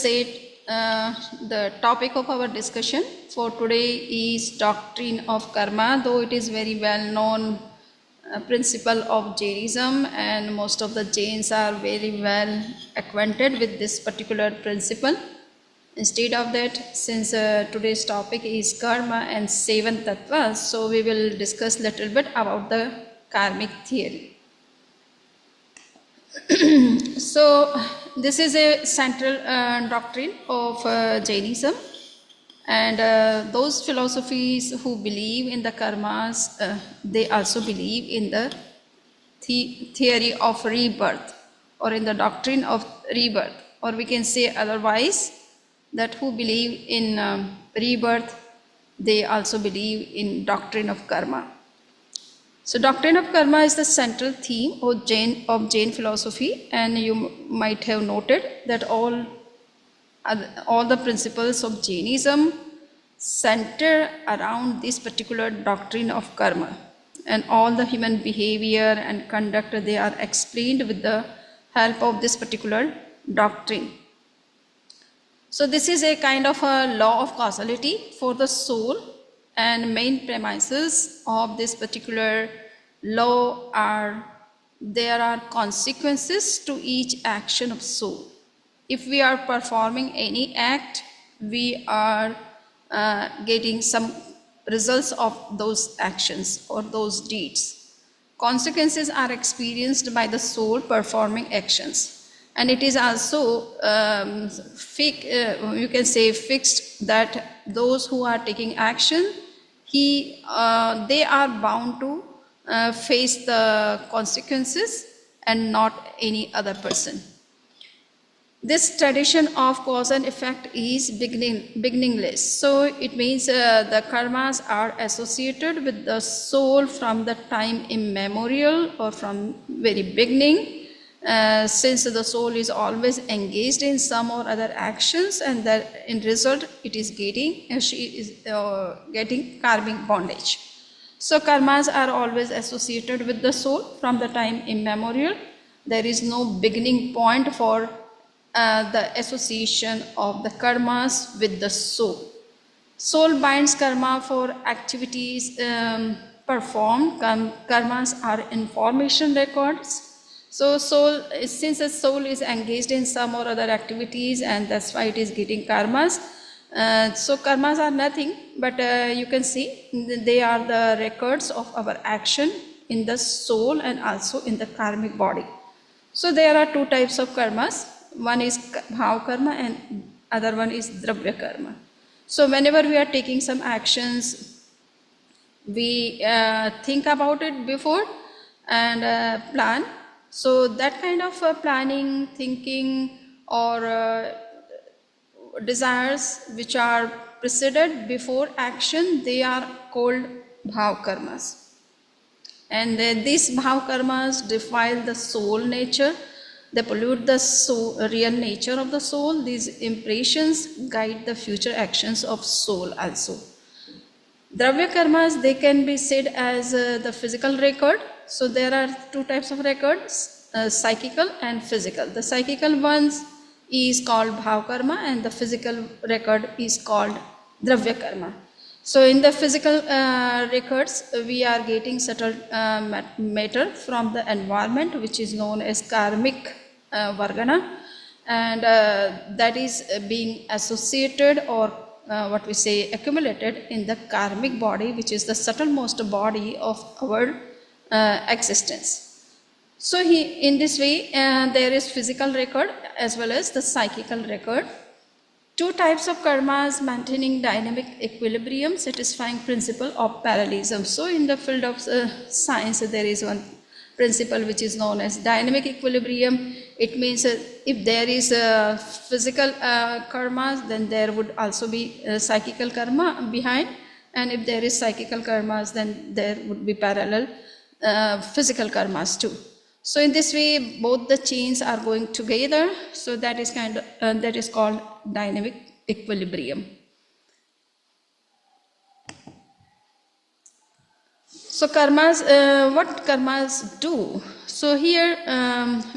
said, the topic of our discussion for today is doctrine of karma, though it is very well known principle of Jainism, and most of the Jains are very well acquainted with this particular principle. Instead of that, since today's topic is karma and seven tattvas, so we will discuss little bit about the karmic theory. So this is a central doctrine of Jainism, and those philosophies who believe in the karmas, they also believe in the theory of rebirth, or in the doctrine of rebirth, or we can say otherwise that who believe in rebirth, they also believe in doctrine of karma. So doctrine of karma is the central theme of Jain philosophy, and you might have noted that all the principles of Jainism center around this particular doctrine of karma, and all the human behavior and conduct, they are explained with the help of this particular doctrine. So this is a kind of a law of causality for the soul, and main premises of this particular law are there are consequences to each action of soul. If we are performing any act, we are getting some results of those actions or those deeds. Consequences are experienced by the soul performing actions, and it is also you can say fixed that those who are taking action, they are bound to face the consequences and not any other person. This tradition of cause and effect is beginningless. So it means the karmas are associated with the soul from the time immemorial, or from very beginning, since the soul is always engaged in some or other actions, and that in result it is she is getting karmic bondage. So karmas are always associated with the soul from the time immemorial. There is no beginning point for the association of the karmas with the soul. Soul binds karma for activities performed. Karmas are information records. So since the soul is engaged in some or other activities, and that's why it is getting karmas. So karmas are nothing but you can see they are the records of our action in the soul and also in the karmic body. So there are two types of karmas. One is bhav karma and other one is dravya karma. So whenever we are taking some actions, we think about it before and plan. So that kind of planning, thinking, or desires which are preceded before action, they are called bhav karmas. And these bhav karmas defile the soul nature. They pollute the real nature of the soul. These impressions guide the future actions of soul also. Dravya karmas, they can be said as the physical record. So there are two types of records, psychical and physical. The psychical ones is called bhav karma, and the physical record is called dravya karma. So in the physical records, we are getting subtle matter from the environment, which is known as karmic vargana, and that is being associated, or what we say accumulated in the karmic body, which is the subtlemost body of our existence. So in this way, there is physical record as well as the psychical record. Two types of karmas maintaining dynamic equilibrium, satisfying principle of parallelism. So in the field of science, there is one principle which is known as dynamic equilibrium. It means if there is physical karmas, then there would also be psychical karma behind, and if there is psychical karmas, then there would be parallel physical karmas too. So in this way, both the chains are going together. So that is that is called dynamic equilibrium. So karmas, what karmas do? So here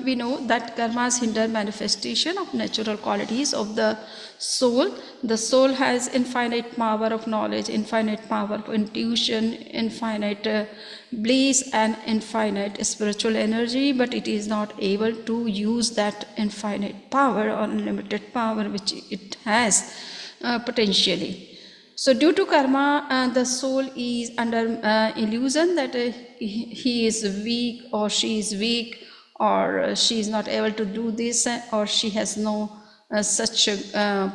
we know that karmas hinder manifestation of natural qualities of the soul. The soul has infinite power of knowledge, infinite power of intuition, infinite bliss and infinite spiritual energy, but it is not able to use that infinite power or unlimited power which it has potentially. So due to karma, the soul is under illusion that he is weak or she is weak, or she is not able to do this, or she has no such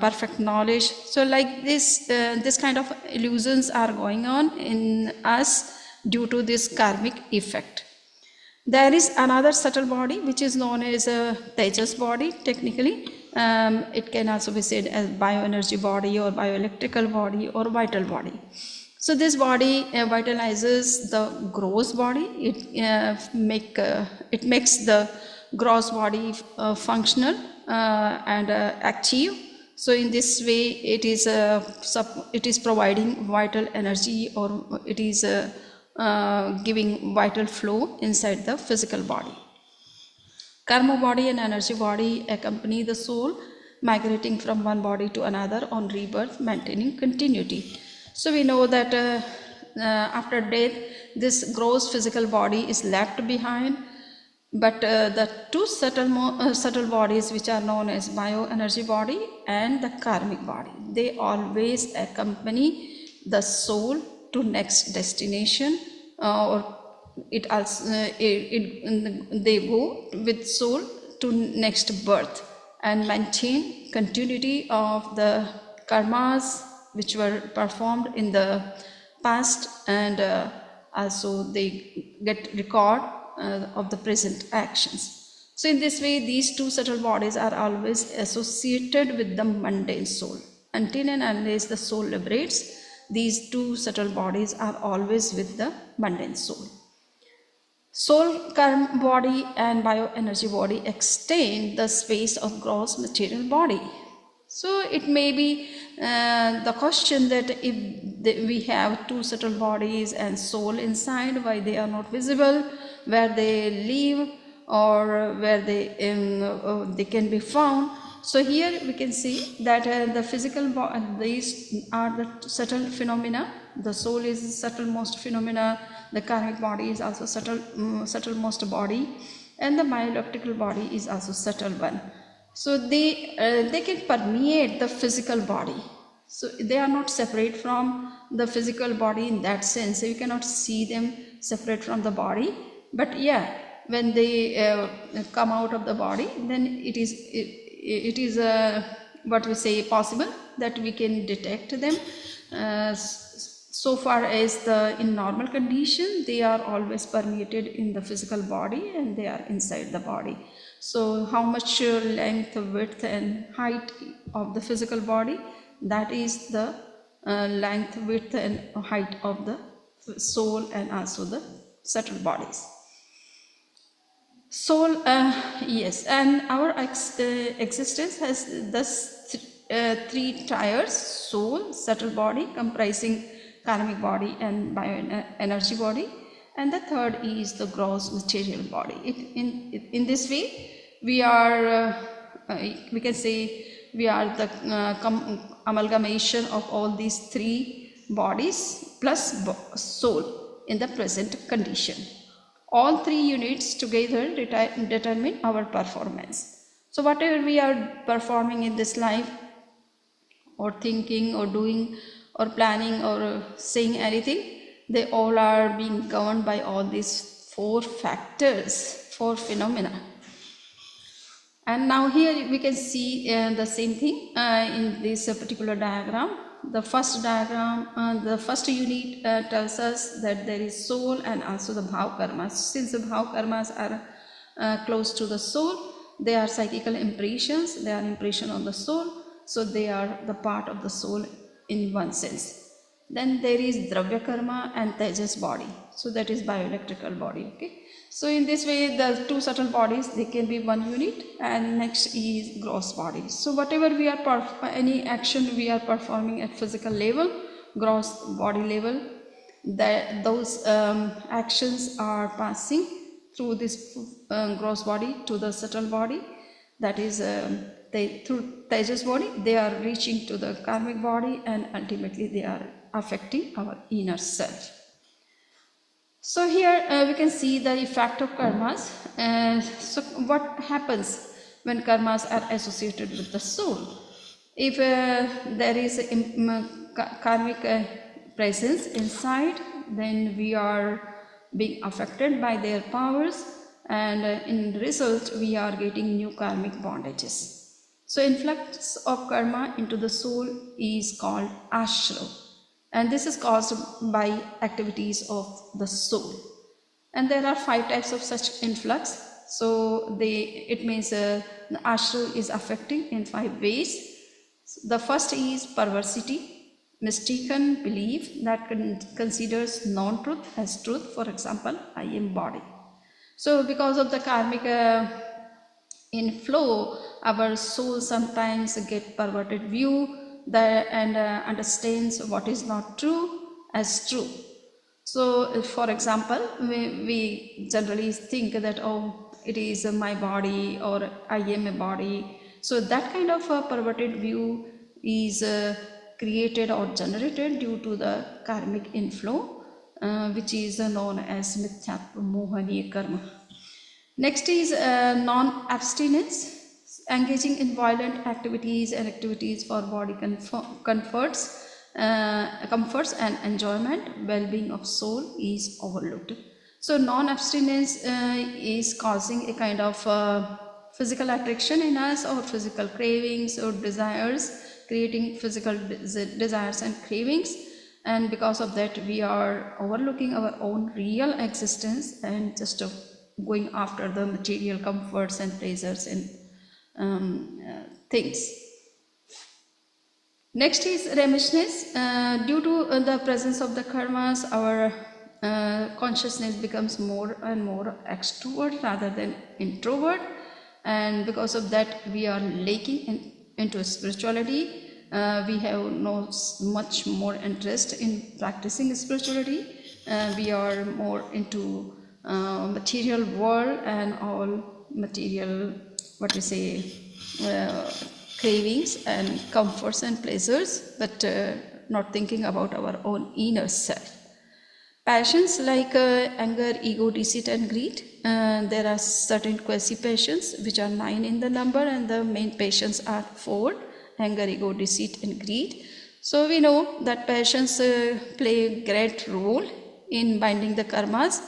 perfect knowledge. So like this kind of illusions are going on in us due to this karmic effect. There is another subtle body which is known as a Tejas body technically. It can also be said as bioenergy body or bioelectrical body or vital body. So this body vitalizes the gross body. It makes the gross body functional and active. So in this way it is providing vital energy, or it is giving vital flow inside the physical body. Karma body and energy body accompany the soul, migrating from one body to another on rebirth, maintaining continuity. So we know that after death, this gross physical body is left behind, but the two subtle bodies which are known as bioenergy body and the karmic body, they always accompany the soul to next destination, or it also they go with soul to next birth and maintain continuity of the karmas which were performed in the past, and also they get record of the present actions. So in this way these two subtle bodies are always associated with the mundane soul. Until and unless the soul liberates, these two subtle bodies are always with the mundane soul. Soul, karma body and bioenergy body extend the space of gross material body. So it may be the question that if we have two subtle bodies and soul inside, why they are not visible, where they live, or where they can be found. So here we can see that the physical body, these are the subtle phenomena. The soul is the subtlemost phenomena, the karmic body is also subtlemost body, and the bioelectrical body is also subtle one. So they can permeate the physical body. So they are not separate from the physical body in that sense. So you cannot see them separate from the body. But yeah, when they come out of the body, then it is what we say possible that we can detect them. So far as in normal condition, they are always permeated in the physical body and they are inside the body. So how much length, width and height of the physical body, that is the length, width and height of the soul and also the subtle bodies. Soul, yes, and our existence has thus three tiers: soul, subtle body comprising karmic body and bioenergy body, and the third is the gross material body. In this way we are we can say we are the amalgamation of all these three bodies plus soul in the present condition. All three units together determine our performance. So whatever we are performing in this life, or thinking or doing or planning or saying anything, they all are being governed by all these four factors, four phenomena. And now here we can see the same thing in this particular diagram. The first diagram, the first unit tells us that there is soul and also the bhav karmas. Since the bhav karmas are close to the soul, they are psychical impressions, they are impression on the soul, so they are the part of the soul in one sense. Then there is dravya karma and tejas body, so that is bioelectrical body. Okay, so in this way the two subtle bodies, they can be one unit, and next is gross body. So whatever we are any action we are performing at physical level, gross body level, that those actions are passing through this gross body to the subtle body, that is through Tejas body they are reaching to the karmic body, and ultimately they are affecting our inner self. So here we can see the effect of karmas. So what happens when karmas are associated with the soul? If there is a karmic presence inside, then we are being affected by their powers, and in result we are getting new karmic bondages. So influx of karma into the soul is called ashram, and this is caused by activities of the soul. And there are 5 types of such influx. So it means the ashram is affecting in 5 ways. The first is perversity, mistaken belief that considers non-truth as truth. For example, I am body. So because of the karmic inflow, our soul sometimes get perverted view and understands what is not true as true. So for example, we generally think that, oh, it is my body, or I am a body. So that kind of a perverted view is created or generated due to the karmic inflow, which is known as mithyatva mohaniya karma. Next is non-abstinence, engaging in violent activities and activities for body comforts and enjoyment. Well-being of soul is overlooked. So non-abstinence is causing a kind of physical attraction in us, or physical cravings or desires, creating physical desires and cravings, and because of that we are overlooking our own real existence and just going after the material comforts and pleasures and things. Next is remissness. Due to the presence of the karmas, our consciousness becomes more and more extrovert rather than introvert, and because of that we are lacking into spirituality. We have no much more interest in practicing spirituality. We are more into material world and all material, cravings and comforts and pleasures, but not thinking about our own inner self. Passions like anger, ego, deceit and greed. There are certain quasi-passions which are 9 in the number, and the main passions are 4: anger, ego, deceit and greed. So we know that passions play a great role in binding the karmas.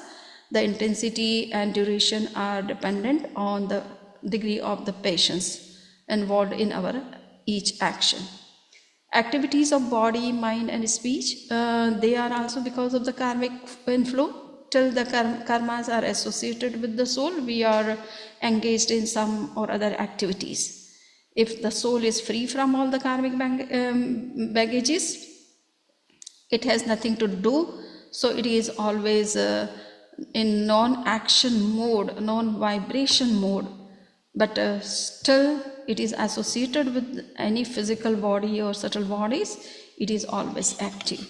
The intensity and duration are dependent on the degree of the passions involved in our each action. Activities of body, mind and speech, they are also because of the karmic inflow. Till the karmas are associated with the soul, we are engaged in some or other activities. If the soul is free from all the karmic baggages, it has nothing to do, so it is always in non-action mode, non-vibration mode, but still it is associated with any physical body or subtle bodies, it is always active.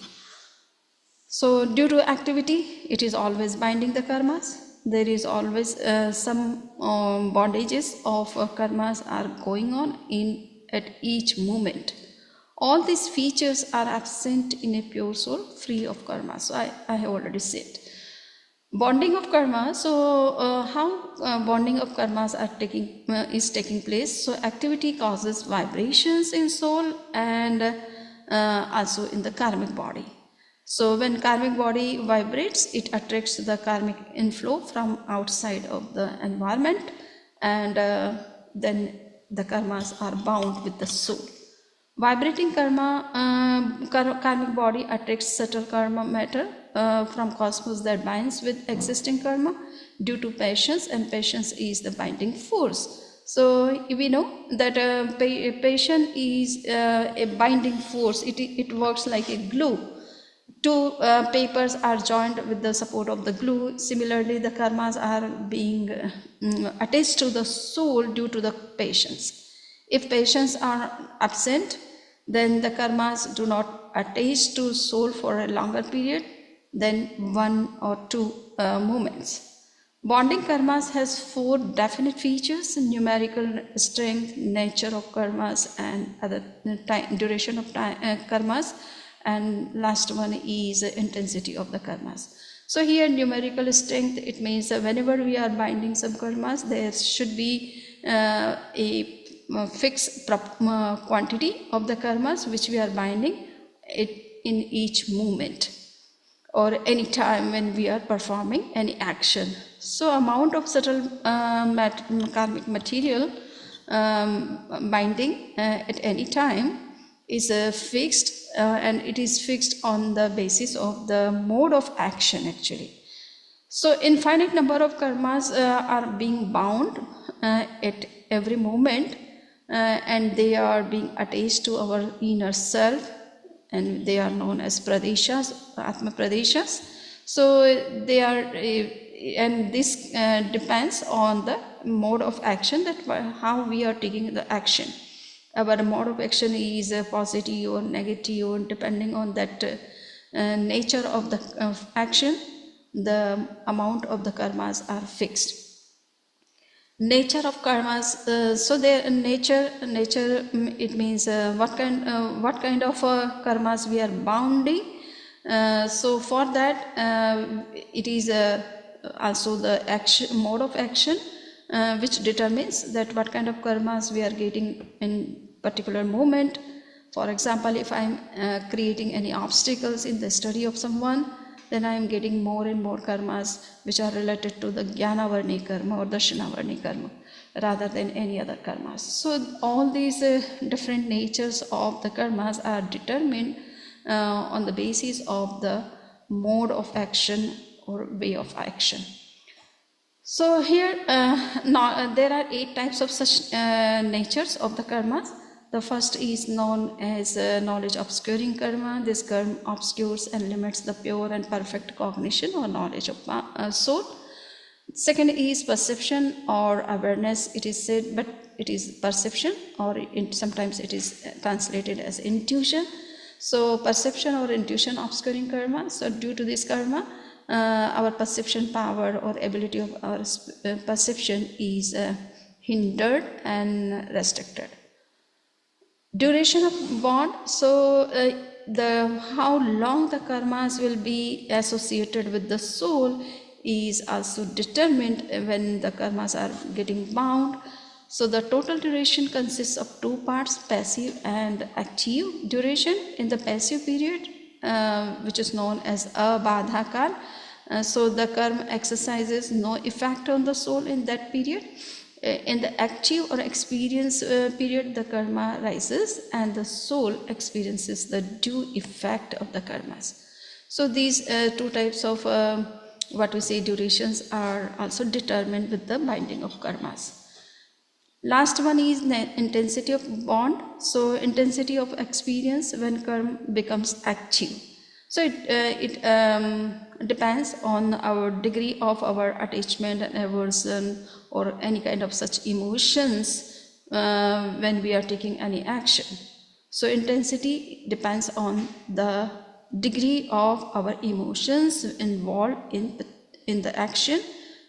So due to activity, it is always binding the karmas. There is always some bondages of karmas are going on at each moment. All these features are absent in a pure soul free of karma. So I have already said. Bonding of karma. So how bonding of karmas is taking place? So activity causes vibrations in soul and also in the karmic body. So when karmic body vibrates, it attracts the karmic inflow from outside of the environment, and then the karmas are bound with the soul. Vibrating karmic body attracts subtle karma matter from cosmos that binds with existing karma due to patience, and patience is the binding force. So we know that patience is a binding force. It works like a glue. Two papers are joined with the support of the glue. Similarly, the karmas are being attached to the soul due to the patience. If patience are absent, then the karmas do not attach to soul for a longer period than 1 or 2 moments. Bonding karmas has 4 definite features: numerical strength, nature of karmas, and other time, duration of time, karmas, and last one is intensity of the karmas. So here numerical strength, it means whenever we are binding some karmas, there should be a fixed quantity of the karmas which we are binding it in each moment or any time when we are performing any action. So amount of subtle karmic material binding at any time is fixed, and it is fixed on the basis of the mode of action actually. So infinite number of karmas are being bound at every moment, and they are being attached to our inner self, and they are known as pradeshas, atma pradeshas. So they are, and this depends on the mode of action, that how we are taking the action. Our mode of action is positive or negative, or depending on that nature of the action, the amount of the karmas are fixed. Nature of karmas, so their nature, it means what kind of karmas we are bounding. So for that, it is also the action, mode of action, which determines that what kind of karmas we are getting in particular moment. For example, if I am creating any obstacles in the study of someone, then I am getting more and more karmas which are related to the Jnanavarni karma or Darshanavarni karma rather than any other karmas. So all these different natures of the karmas are determined on the basis of the mode of action or way of action. So here there are 8 types of such natures of the karmas. The first is known as knowledge obscuring karma. This karma obscures and limits the pure and perfect cognition or knowledge of soul. Second is perception or awareness. It is said, but it is perception, or sometimes it is translated as intuition. So perception or intuition obscuring karma. So due to this karma, our perception power or ability of our perception is hindered and restricted. Duration of bond, so how long the karmas will be associated with the soul is also determined when the karmas are getting bound. So the total duration consists of 2 parts, passive and active duration. In the passive period, which is known as abadhakal, so the karma exercises no effect on the soul in that period. In the active or experience period, the karma rises and the soul experiences the due effect of the karmas. So these 2 types of durations are also determined with the binding of karmas. Last one is intensity of bond. So intensity of experience when karma becomes active. So it depends on our degree of our attachment and aversion or any kind of such emotions when we are taking any action. So intensity depends on the degree of our emotions involved in the action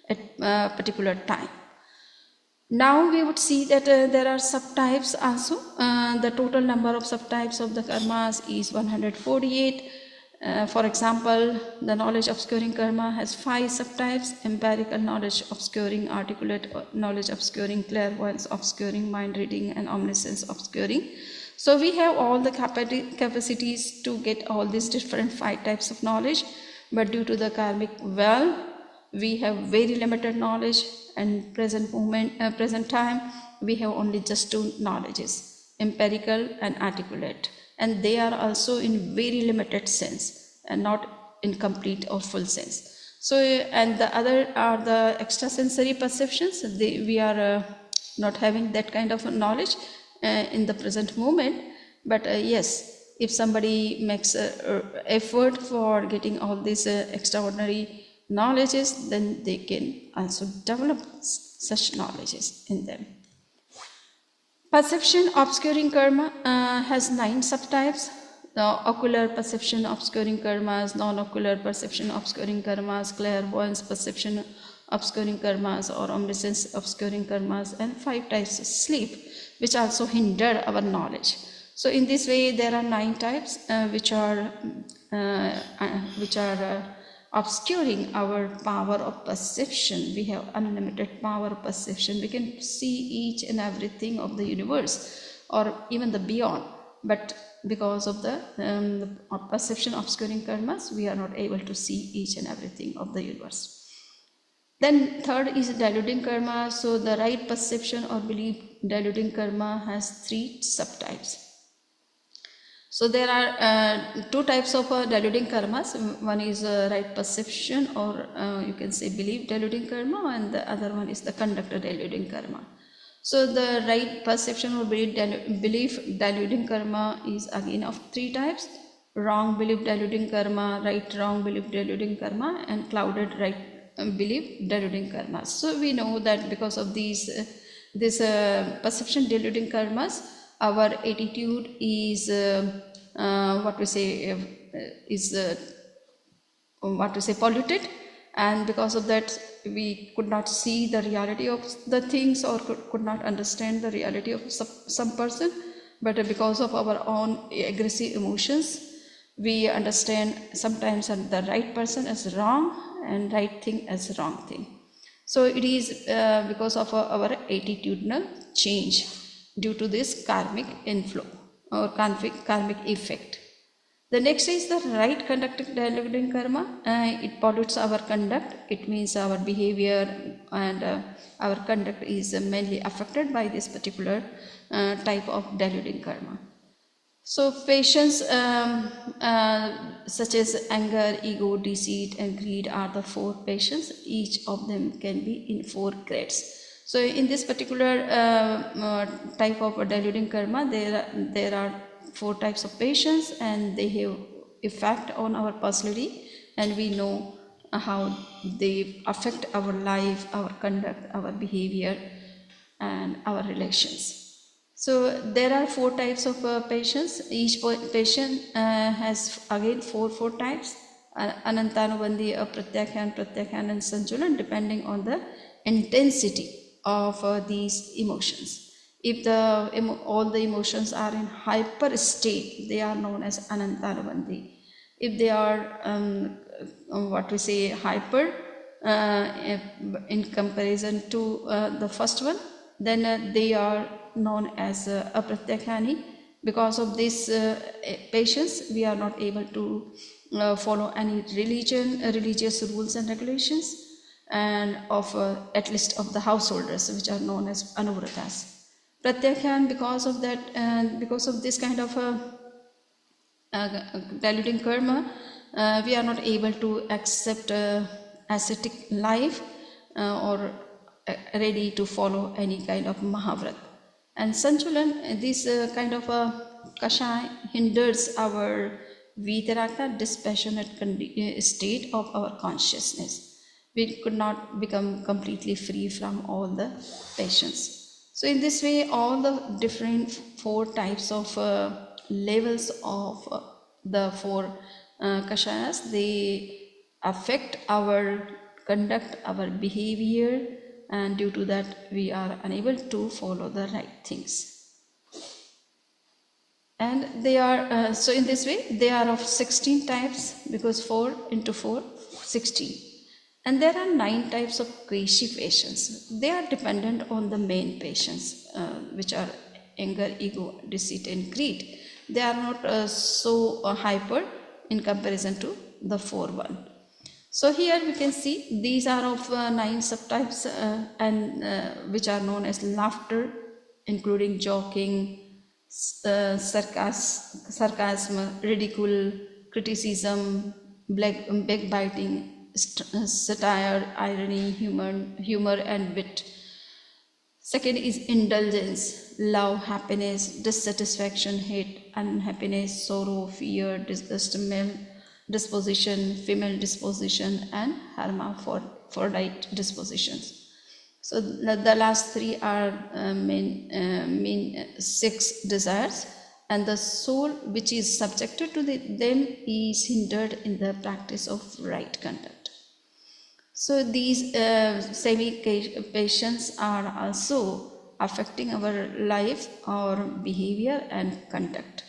at a particular time. Now we would see that there are subtypes also. The total number of subtypes of the karmas is 148. For example, the knowledge obscuring karma has 5 subtypes: empirical knowledge obscuring, articulate knowledge obscuring, clairvoyance obscuring, mind reading, and omniscience obscuring. So we have all the capacities to get all these different 5 types of knowledge, but due to the karmic well, we have very limited knowledge, and present time we have only just 2 knowledges, empirical and articulate, and they are also in very limited sense and not in complete or full sense. So and the other are the extrasensory perceptions. We are not having that kind of knowledge in the present moment, but yes, if somebody makes effort for getting all these extraordinary knowledges, then they can also develop such knowledges in them. Perception obscuring karma has 9 subtypes. Ocular perception obscuring karmas, non-ocular perception obscuring karmas, clairvoyance perception obscuring karmas or omniscience obscuring karmas, and 5 types of sleep, which also hinder our knowledge. So in this way, there are 9 types which are obscuring our power of perception. We have unlimited power of perception. We can see each and everything of the universe or even the beyond, but because of the perception obscuring karmas, we are not able to see each and everything of the universe. Then third is deluding karma. So the right perception or belief deluding karma has 3 subtypes. So there are 2 types of deluding karmas. One is right perception or you can say belief deluding karma, and the other one is the conduct deluding karma. So the right perception or belief deluding karma is again of 3 types: wrong belief deluding karma, right wrong belief deluding karma, and clouded right belief deluding karmas. So we know that because of these perception deluding karmas, our attitude is polluted, and because of that we could not see the reality of the things or could not understand the reality of some person. But because of our own aggressive emotions, we understand sometimes the right person as wrong and right thing as wrong thing. So it is because of our attitudinal change due to this karmic inflow or karmic effect. The next is the right conduct deluding karma. It pollutes our conduct. It means our behavior and our conduct is mainly affected by this particular type of deluding karma. So passions such as anger, ego, deceit and greed are the 4 passions. Each of them can be in 4 grades. So in this particular type of deluding karma, there are 4 types of passions, and they have effect on our personality, and we know how they affect our life, our conduct, our behavior and our relations. So there are 4 types of passions. Each patient has again 4 types: Anantanubandhi, Pratyakhan, Pratyakhan and Sanchulan, depending on the intensity of these emotions. If all the emotions are in hyper state, they are known as Anantanubandhi. If they are hyper in comparison to the first one, then they are known as Apratyakhani. Because of this patience, we are not able to follow any religious rules and regulations, and of at least of the householders, which are known as Anuvratas. Pratyakhan, because of that, because of this kind of deluding karma, we are not able to accept ascetic life or ready to follow any kind of Mahavrat. And Sanchulan, this kind of Kashai hinders our Vitaraka, dispassionate state of our consciousness. We could not become completely free from all the passions. So in this way, all the different 4 types of levels of the 4 Kashayas, they affect our conduct, our behavior, and due to that we are unable to follow the right things. And they are so in this way they are of 16 types, because 4 into 4 16. And there are 9 types of Kveshi passions. They are dependent on the main passions, which are anger, ego, deceit and greed. They are not so hyper in comparison to the 4 one. So here we can see these are of 9 subtypes and which are known as laughter, including joking, sarcasm, ridicule, criticism, backbiting, satire, irony, humor and wit. Second is indulgence, love, happiness, dissatisfaction, hate, unhappiness, sorrow, fear, disgust, male disposition, female disposition and hermaphrodite dispositions. So the last 3 are main 6 desires, and the soul which is subjected to them is hindered in the practice of right conduct. So these semi-passions are also affecting our life, our behavior and conduct.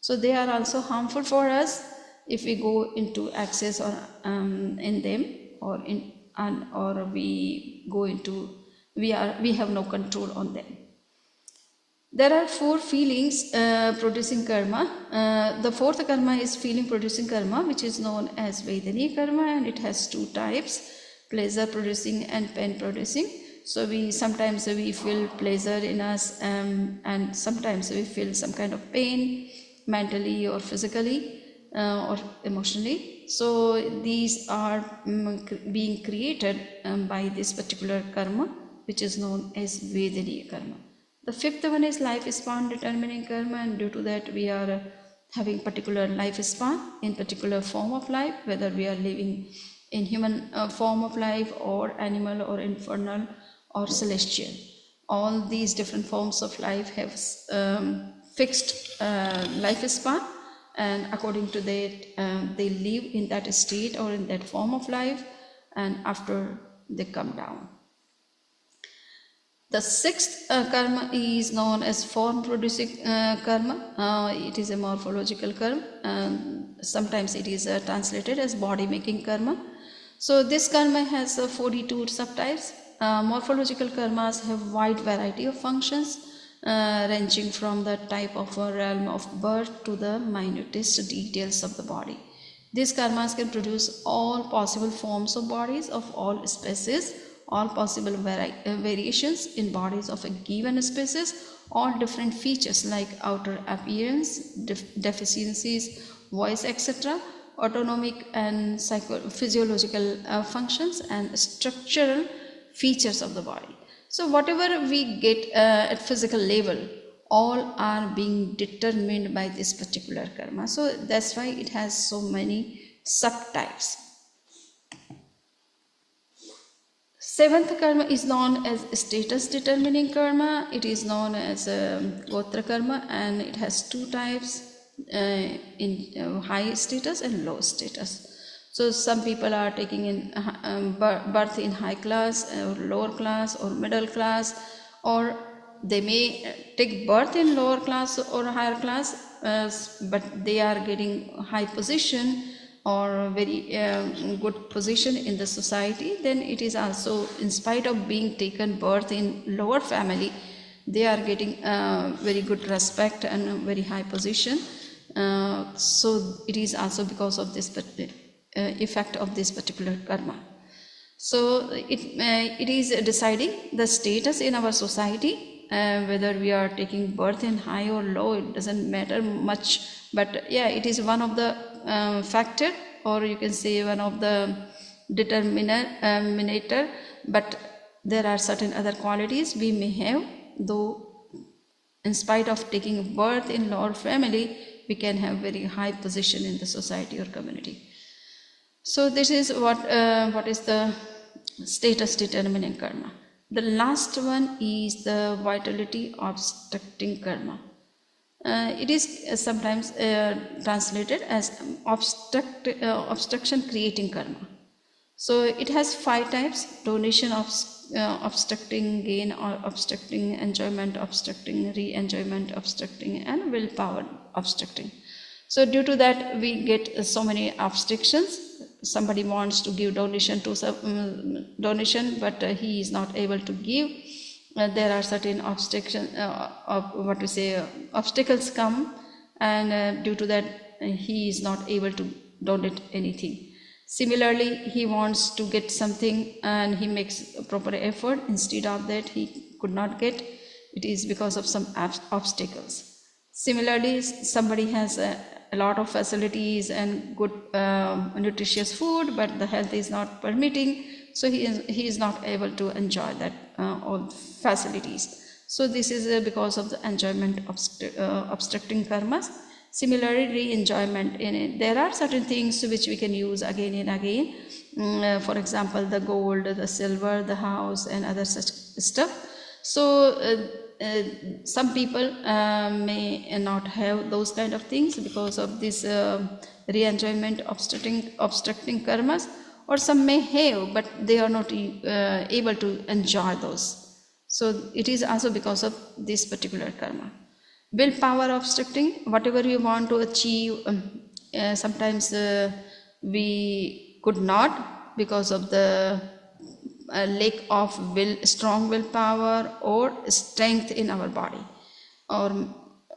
So they are also harmful for us if we go into access or in them, or we go into we have no control on them. There are 4 feelings producing karma. The 4th karma is feeling producing karma, which is known as Vedani karma, and it has 2 types: pleasure producing and pain producing. So sometimes we feel pleasure in us, and sometimes we feel some kind of pain, mentally or physically or emotionally. So these are being created by this particular karma, which is known as Vedani karma. The 5th one is lifespan determining karma, and due to that we are having particular lifespan in particular form of life, whether we are living in human form of life, or animal, or infernal, or celestial. All these different forms of life have fixed lifespan, and according to that they live in that state or in that form of life, and after they come down. The 6th karma is known as form producing karma. It is a morphological karma. Sometimes it is translated as body making karma. So this karma has 42 subtypes. Morphological karmas have wide variety of functions, ranging from the type of a realm of birth to the minutest details of the body. These karmas can produce all possible forms of bodies of all species, all possible variations in bodies of a given species, all different features like outer appearance, deficiencies, voice, etc., autonomic and physiological functions, and structural features of the body. So whatever we get at physical level, all are being determined by this particular karma. So that's why it has so many subtypes. 7th karma is known as status determining karma. It is known as Gotra karma, and it has 2 types, in high status and low status. So some people are taking in birth in high class or lower class or middle class, or they may take birth in lower class or higher class, but they are getting high position or very good position in the society. Then it is also, in spite of being taken birth in lower family, they are getting very good respect and very high position. So it is also because of this effect of this particular karma. So it is deciding the status in our society, whether we are taking birth in high or low, it doesn't matter much, but yeah, it is one of the factor, or you can say one of the determinator. But there are certain other qualities we may have, though in spite of taking birth in lower family, we can have very high position in the society or community. So this is what is the status determining karma. The last one is the vitality obstructing karma. It is sometimes translated as obstruction creating karma. So it has 5 types: donation, obstructing gain, or obstructing enjoyment, obstructing re-enjoyment, obstructing, and willpower obstructing. So due to that we get so many obstructions. Somebody wants to give donation to donation, but he is not able to give. There are certain obstacles come, and due to that he is not able to donate anything. Similarly, he wants to get something and he makes a proper effort. Instead of that, he could not get. It is because of some obstacles. Similarly, somebody has a lot of facilities and good nutritious food, but the health is not permitting, so he is not able to enjoy that all facilities. So this is because of the enjoyment obstructing karmas. Similarly, re-enjoyment in it, there are certain things which we can use again and again. For example, the gold, the silver, the house, and other such stuff. So some people may not have those kind of things because of this re-enjoyment obstructing karmas, or some may have, but they are not able to enjoy those. So it is also because of this particular karma. Willpower obstructing, whatever you want to achieve, sometimes we could not because of the lack of strong willpower or strength in our body, or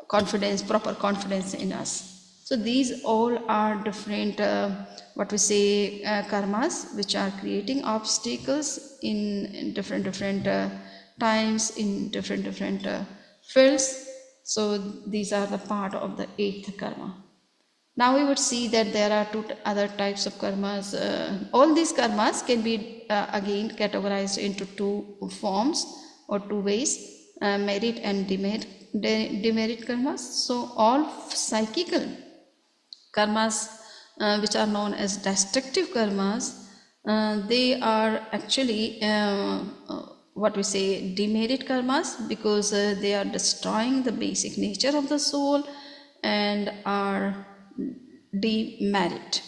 confidence, proper confidence in us. So these all are different karmas, which are creating obstacles in different times, in different fields. So these are the part of the 8th karma. Now we would see that there are 2 other types of karmas. All these karmas can be again categorized into 2 forms or 2 ways, merit and demerit karmas. So all psychical karmas which are known as destructive karmas, they are actually demerit karmas, because they are destroying the basic nature of the soul and are demerit.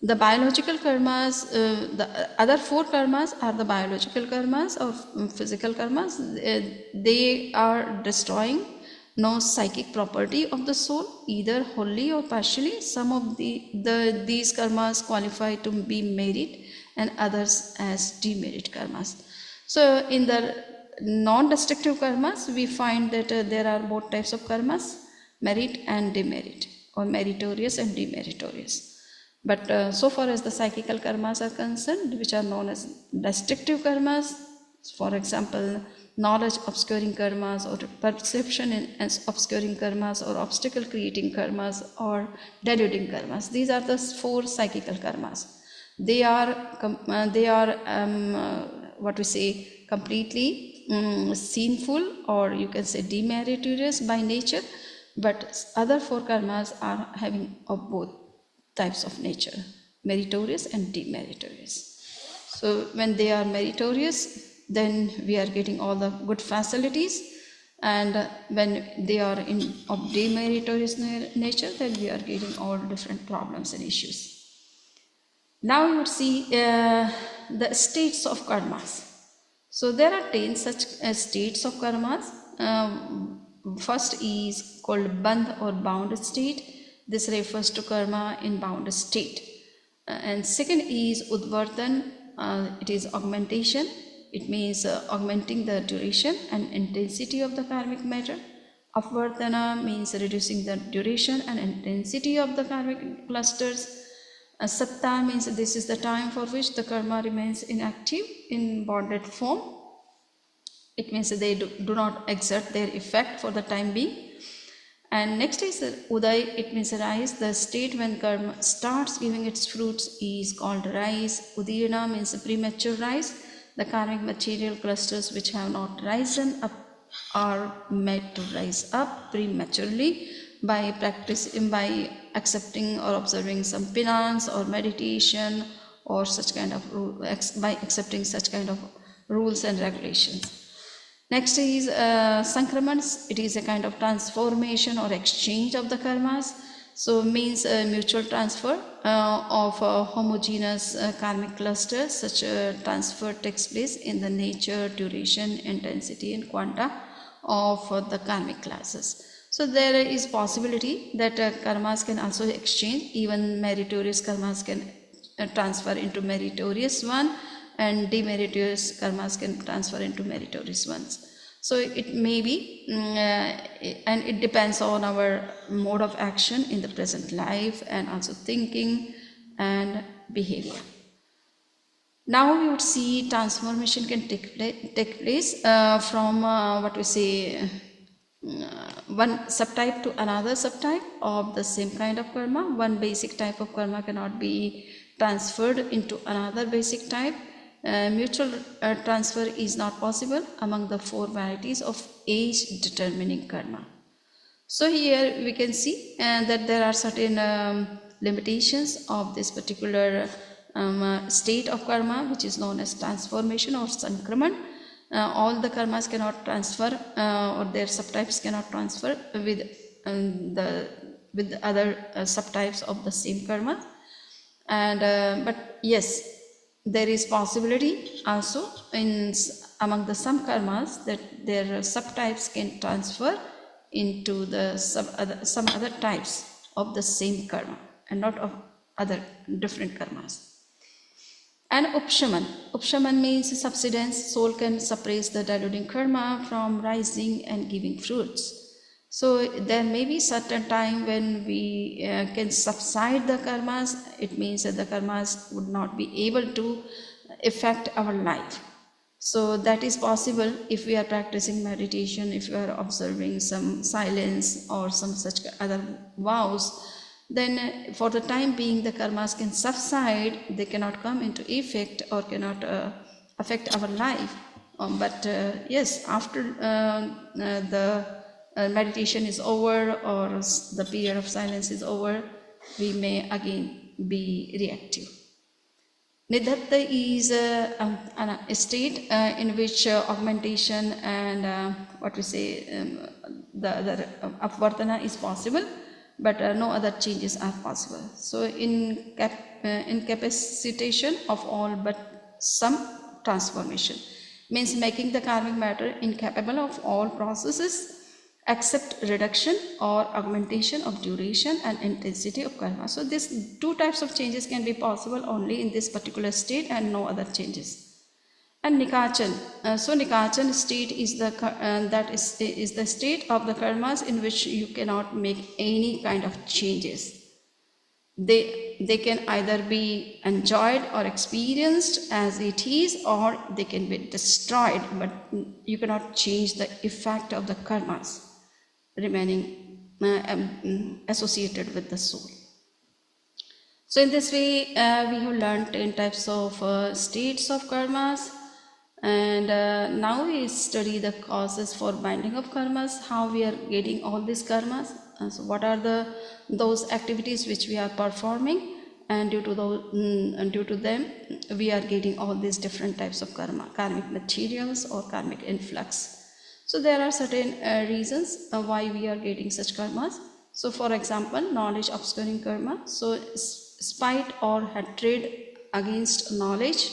The biological karmas, the other 4 karmas are the biological karmas or physical karmas. They are destroying no psychic property of the soul, either wholly or partially. Some of these karmas qualify to be merit and others as demerit karmas. So in the non-destructive karmas, we find that there are both types of karmas, merit and demerit, or meritorious and demeritorious. But so far as the psychical karmas are concerned, which are known as destructive karmas, for example, knowledge obscuring karmas, or perception obscuring karmas, or obstacle creating karmas, or deluding karmas. These are the 4 psychical karmas. They are completely sinful, or you can say demeritorious by nature, but other 4 karmas are having of both types of nature, meritorious and demeritorious. So when they are meritorious, then we are getting all the good facilities, and when they are of demeritorious nature, then we are getting all different problems and issues. Now you would see the states of karmas. So there are 10 such states of karmas. First is called bandh or bound state. This refers to karma in bound state. And second is udvartan. It is augmentation. It means augmenting the duration and intensity of the karmic matter. Apvartana means reducing the duration and intensity of the karmic clusters. Satta means this is the time for which the karma remains inactive in bonded form. It means they do not exert their effect for the time being. And next is Uday, it means rise. The state when karma starts giving its fruits is called rise. Udirna means premature rise. The karmic material clusters which have not risen up are made to rise up prematurely by accepting or observing some penance or meditation, or such kind of by accepting such kind of rules and regulations. Next is Sankramans. It is a kind of transformation or exchange of the karmas. So means mutual transfer of homogeneous karmic clusters. Such transfer takes place in the nature, duration, intensity and quanta of the karmic classes. So there is possibility that karmas can also exchange. Even meritorious karmas can transfer into meritorious one, and demeritorious karmas can transfer into meritorious ones. So it may be, and it depends on our mode of action in the present life, and also thinking and behavior. Now we would see transformation can take place from one subtype to another subtype of the same kind of karma. One basic type of karma cannot be transferred into another basic type. Mutual transfer is not possible among the 4 varieties of age determining karma. So here we can see that there are certain limitations of this particular state of karma, which is known as transformation or sankraman. All the karmas cannot transfer, or their subtypes cannot transfer with the other subtypes of the same karma. And but yes, there is possibility also in among the some karmas that their subtypes can transfer into the some other types of the same karma and not of other different karmas. And upshaman means subsidence. Soul can suppress the diluting karma from rising and giving fruits. So there may be certain time when we can subside the karmas. It means that the karmas would not be able to affect our life. So that is possible if we are practicing meditation, if we are observing some silence or some such other vows. Then for the time being the karmas can subside, they cannot come into effect or cannot affect our life. But yes, after the meditation is over or the period of silence is over, we may again be reactive. Nidhatta is a state in which augmentation and what we say the other upvartana is possible, but no other changes are possible. So incapacitation of all but some transformation means making the karmic matter incapable of all processes except reduction or augmentation of duration and intensity of karma. So these two types of changes can be possible only in this particular state and no other changes. And nikachan, so nikachan state is the that is the state of the karmas in which you cannot make any kind of changes. They can either be enjoyed or experienced as it is, or they can be destroyed, but you cannot change the effect of the karmas remaining associated with the soul. So in this way we have learned 10 types of states of karmas, and now we study the causes for binding of karmas, how we are getting all these karmas. So what are those activities which we are performing, and due to them we are getting all these different types of karmic materials or karmic influx. So there are certain reasons why we are getting such karmas. So for example, knowledge obscuring karma. So spite or hatred against knowledge,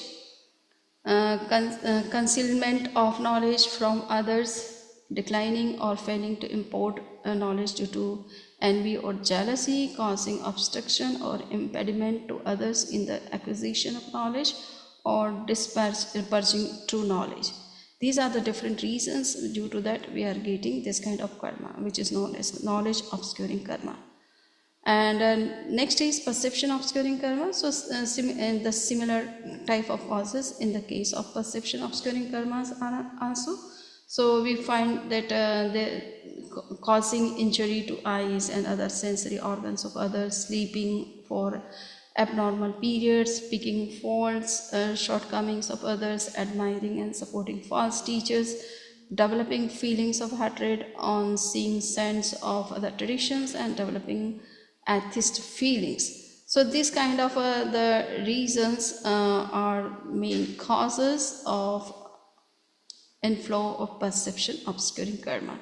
concealment of knowledge from others, declining or failing to impart knowledge due to envy or jealousy, causing obstruction or impediment to others in the acquisition of knowledge, or disparaging true knowledge. These are the different reasons due to that we are getting this kind of karma, which is known as knowledge obscuring karma. And next is perception obscuring karma. So the similar type of causes in the case of perception obscuring karmas are also. So we find that causing injury to eyes and other sensory organs of others, sleeping for abnormal periods, picking faults, shortcomings of others, admiring and supporting false teachers, developing feelings of hatred on seeing sense of other traditions, and developing atheist feelings. So these kind of the reasons are main causes of inflow of perception obscuring karma.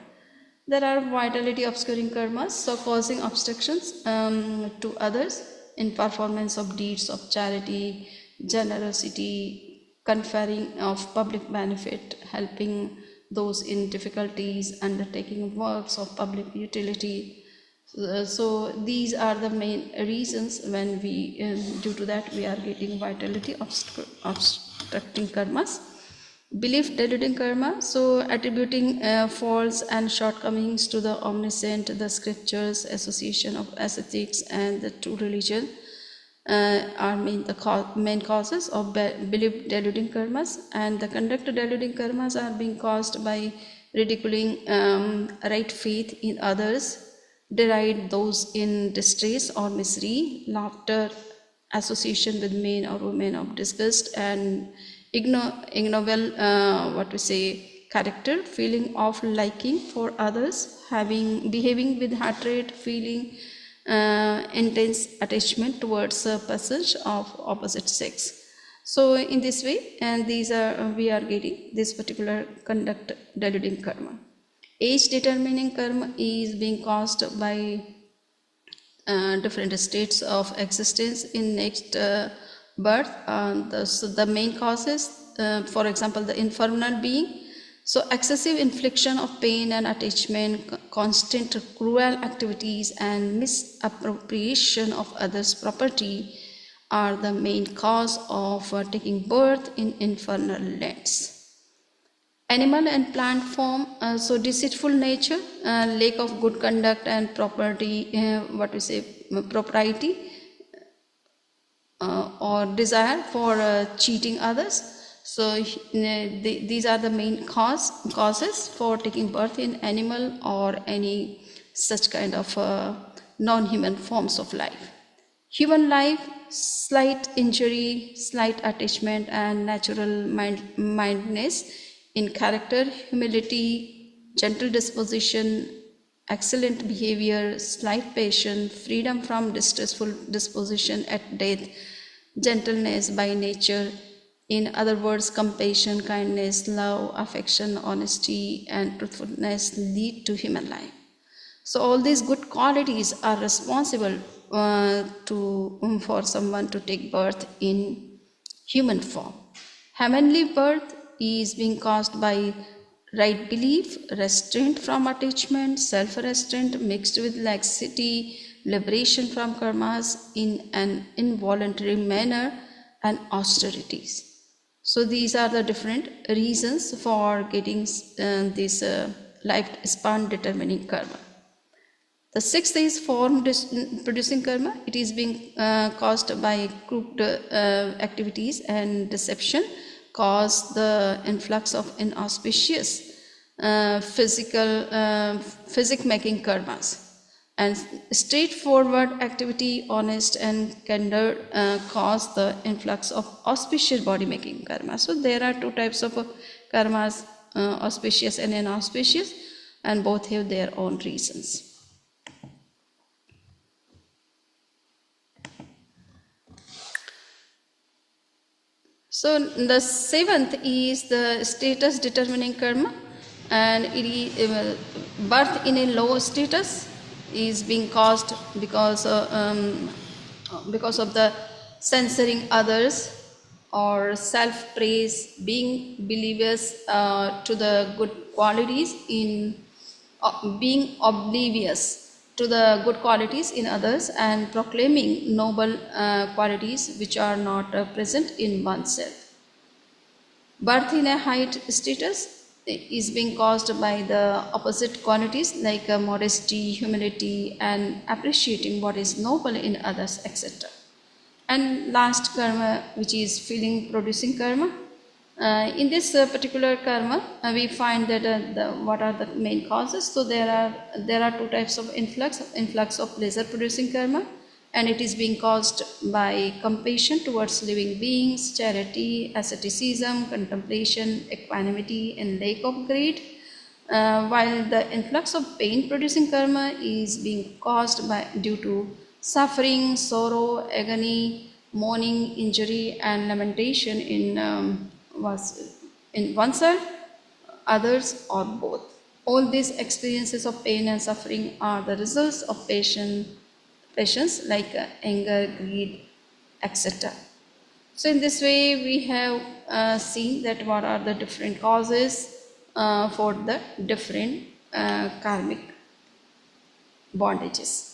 There are vitality obscuring karmas, so causing obstructions to others in performance of deeds of charity, generosity, conferring of public benefit, helping those in difficulties, undertaking works of public utility. So these are the main reasons when we, due to that, we are getting vitality obstructing karmas. Belief deluding karma, so attributing faults and shortcomings to the omniscient, the scriptures, association of ascetics, and the true religion are main causes of belief deluding karmas. And the conduct deluding karmas are being caused by ridiculing right faith in others, deride those in distress or misery, laughter, association with men or women of disgust, and ignoble character, feeling of liking for others, behaving with hatred, feeling intense attachment towards a person of opposite sex. So in this way, and these are we are getting this particular conduct deluding karma. Age determining karma is being caused by different states of existence in next birth. So the main causes, for example, the infernal being. So excessive infliction of pain and attachment, constant cruel activities, and misappropriation of others' property are the main cause of taking birth in infernal lands. Animal and plant form, so deceitful nature, lack of good conduct and property, propriety, or desire for cheating others. So these are the main causes for taking birth in animal or any such kind of non-human forms of life. Human life, slight injury, slight attachment, and natural mindedness in character, humility, gentle disposition, excellent behavior, slight patience, freedom from distressful disposition at death, gentleness by nature, in other words, compassion, kindness, love, affection, honesty, and truthfulness lead to human life. So all these good qualities are responsible for someone to take birth in human form. Heavenly birth is being caused by right belief, restraint from attachment, self-restraint mixed with laxity, liberation from karmas in an involuntary manner, and austerities. So these are the different reasons for getting this lifespan determining karma. The sixth is form producing karma. It is being caused by crooked activities and deception, cause the influx of inauspicious physic making karmas. And straightforward activity, honest and candor cause the influx of auspicious body making karma. So there are two types of karmas, auspicious and inauspicious, and both have their own reasons. So the seventh is the status determining karma, and it is birth in a low status is being caused because of the censoring others or self-praise, being believers to the good qualities in being oblivious to the good qualities in others and proclaiming noble qualities which are not present in oneself. Birth in a high status is being caused by the opposite qualities like modesty, humility, and appreciating what is noble in others, etc. And last karma, which is feeling producing karma. In this particular karma, we find that what are the main causes. So there are two types of influx of pleasure producing karma, and it is being caused by compassion towards living beings, charity, asceticism, contemplation, equanimity, and lack of greed. While the influx of pain producing karma is being caused due to suffering, sorrow, agony, mourning, injury, and lamentation in oneself, others, or both. All these experiences of pain and suffering are the results of passions like anger, greed, etc. So in this way we have seen that what are the different causes for the different karmic bondages.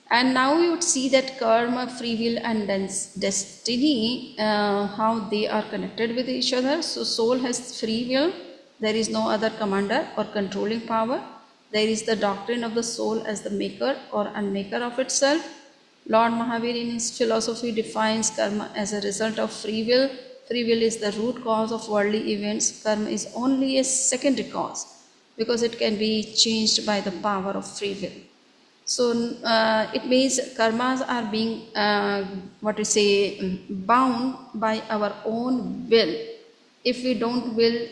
And now we would see that karma, free will, and destiny, how they are connected with each other. So soul has free will. There is no other commander or controlling power. There is the doctrine of the soul as the maker or unmaker of itself. Lord Mahavir in his philosophy defines karma as a result of free will. Free will is the root cause of worldly events. Karma is only a secondary cause because it can be changed by the power of free will. So it means karmas are being bound by our own will. If we don't will,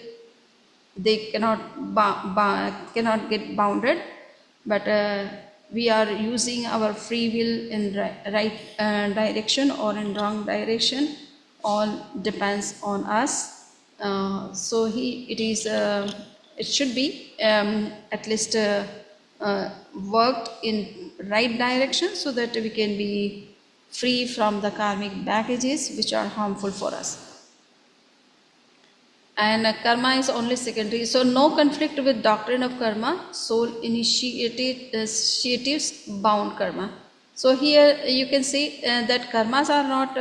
they cannot get bounded. But we are using our free will in right direction or in wrong direction. All depends on us. So it should be at least worked in right direction so that we can be free from the karmic baggages which are harmful for us. And karma is only secondary, so no conflict with doctrine of karma. Soul initiatives bound karma. So here you can see that karmas are not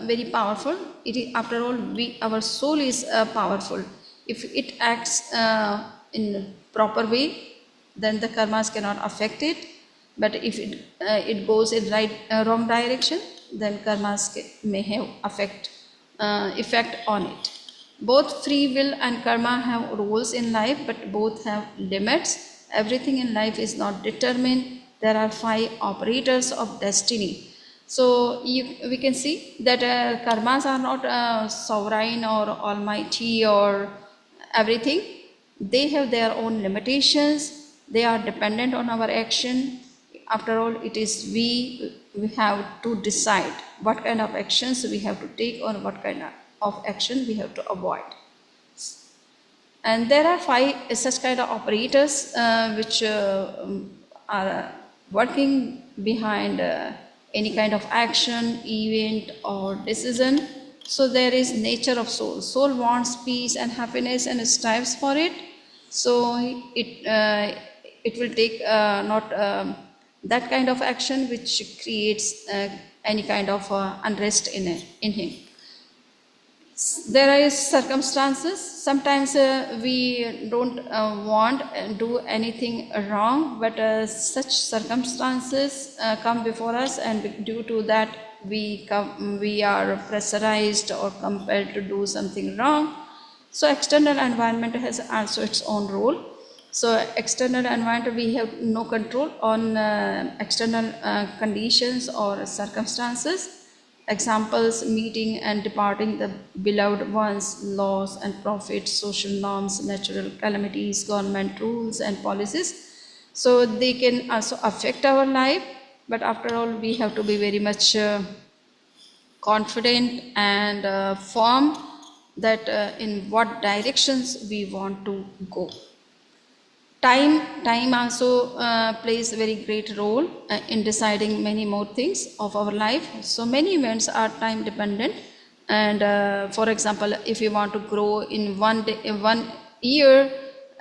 very powerful. It is, after all, our soul is powerful. If it acts in proper way, then the karmas cannot affect it. But if it goes in wrong direction, then karmas may have effect on it. Both free will and karma have roles in life, but both have limits. Everything in life is not determined. There are 5 operators of destiny. So we can see that karmas are not sovereign or almighty or everything. They have their own limitations. They are dependent on our action. After all, it is we have to decide what kind of actions we have to take or what kind of action we have to avoid. And there are 5 such kind of operators which are working behind any kind of action, event or decision. So there is nature of soul. Soul wants peace and happiness and strives for it. So it will take not that kind of action which creates any kind of unrest in him. There are circumstances. Sometimes we don't want and do anything wrong, but such circumstances come before us, and due to that we are pressurized or compelled to do something wrong. So external environment has also its own role. So external environment, we have no control on external conditions or circumstances. Examples: meeting and departing the beloved ones, laws and profits, social norms, natural calamities, government rules and policies. So they can also affect our life, but after all we have to be very much confident and firm that in what directions we want to go. Time also plays a very great role in deciding many more things of our life. So many events are time dependent, and for example, if you want to grow in one year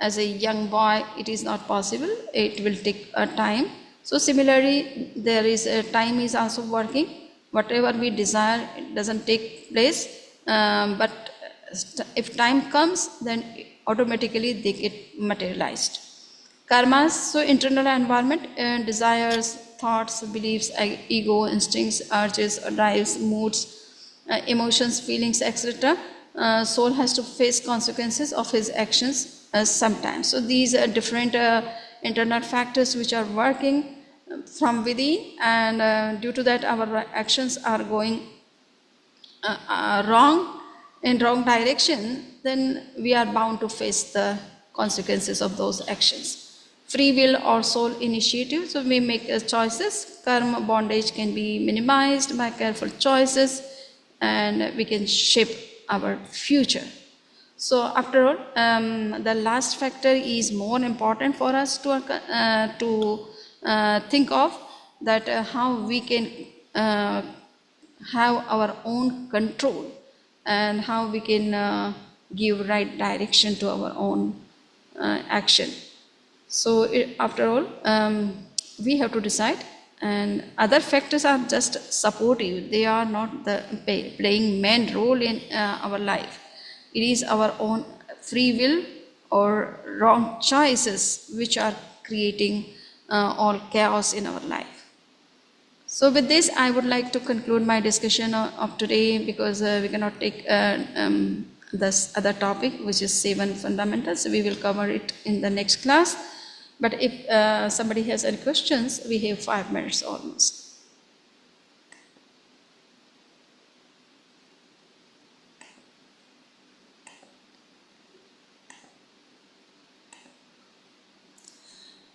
as a young boy, it is not possible. It will take time. So similarly, there is time is also working. Whatever we desire, it doesn't take place, but if time comes, then automatically they get materialized. Karmas, so internal environment, desires, thoughts, beliefs, ego, instincts, urges, drives, moods, emotions, feelings, etc. Soul has to face consequences of his actions sometimes. So these are different internal factors which are working from within, and due to that our actions are going wrong, in wrong direction, then we are bound to face the consequences of those actions. Free will or soul initiative, so we make choices. Karma bondage can be minimized by careful choices, and we can shape our future. So after all, the last factor is more important for us to think of, that how we can have our own control and how we can give right direction to our own action. So after all, we have to decide, and other factors are just supportive. They are not playing main role in our life. It is our own free will or wrong choices which are creating all chaos in our life. So with this, I would like to conclude my discussion of today, because we cannot take this other topic, which is 7 fundamentals. We will cover it in the next class. But if somebody has any questions, we have 5 minutes almost.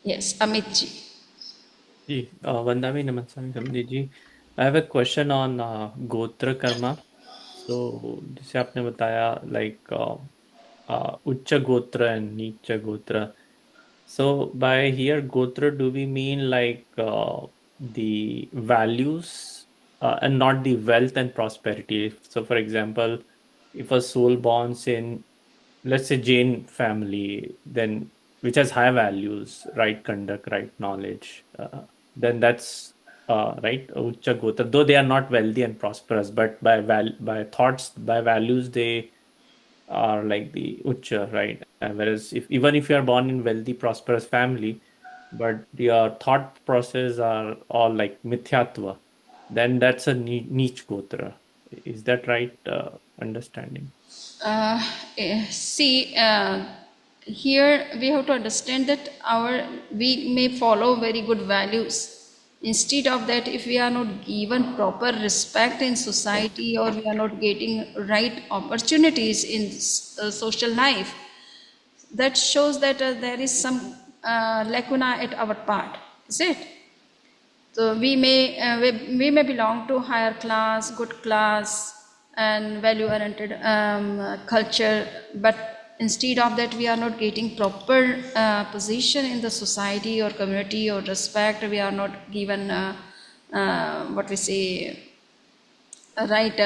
Yes, Amit ji. Vandami Namaskar Samani ji. I have a question on Gotra Karma. So, जैसे आपने बताया like Ucha Gotra and Nicha Gotra. So, by here Gotra, do we mean like the values and not the wealth and prosperity. So, for example, if a soul borns in, let's say, Jain family, then which has high values, right conduct, right knowledge, then that's right Ucha Gotra. Though they are not wealthy and prosperous, but by thoughts, by values, they are like the Ucha, right? Whereas if even if you are born in wealthy, prosperous family, but your thought process are all like mithyatva, then that's a niche gotra. Is that right understanding? Uh, See, here we have to understand that we may follow very good values. Instead of that, if we are not given proper respect in society, or we are not getting right opportunities in social life, that shows that there is some lacuna at our part. Is it? So we may belong to higher class, good class, and value-oriented culture, but instead of that, we are not getting proper position in the society or community or respect. We are not given what we say a right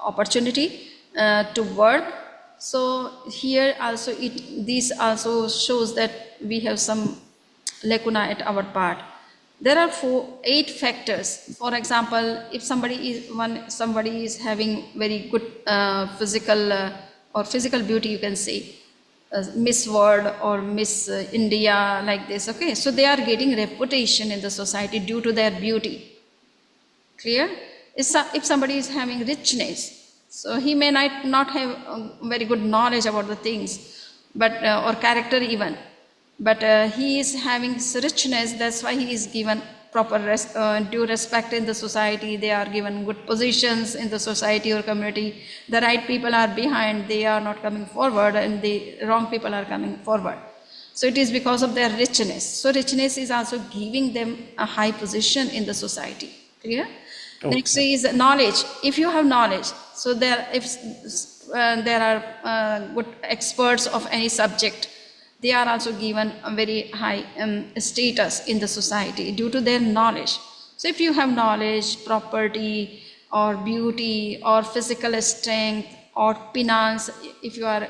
opportunity to work. So here also this also shows that we have some lacuna at our part. There are 8 factors. For example, if somebody is having very good physical or physical beauty, you can say Miss World or Miss India, like this. Okay, so they are getting reputation in the society due to their beauty. Clear? If somebody is having richness, so he may not have very good knowledge about the things, but or character even, but he is having richness. That's why he is given proper due respect in the society. They are given good positions in the society or community. The right people are behind; they are not coming forward, and the wrong people are coming forward. So it is because of their richness. So richness is also giving them a high position in the society. Clear? Next Okay. is knowledge. If you have knowledge, so there are good experts of any subject, they are also given a very high status in the society due to their knowledge. So if you have knowledge, property, or beauty, or physical strength, or finance, if you are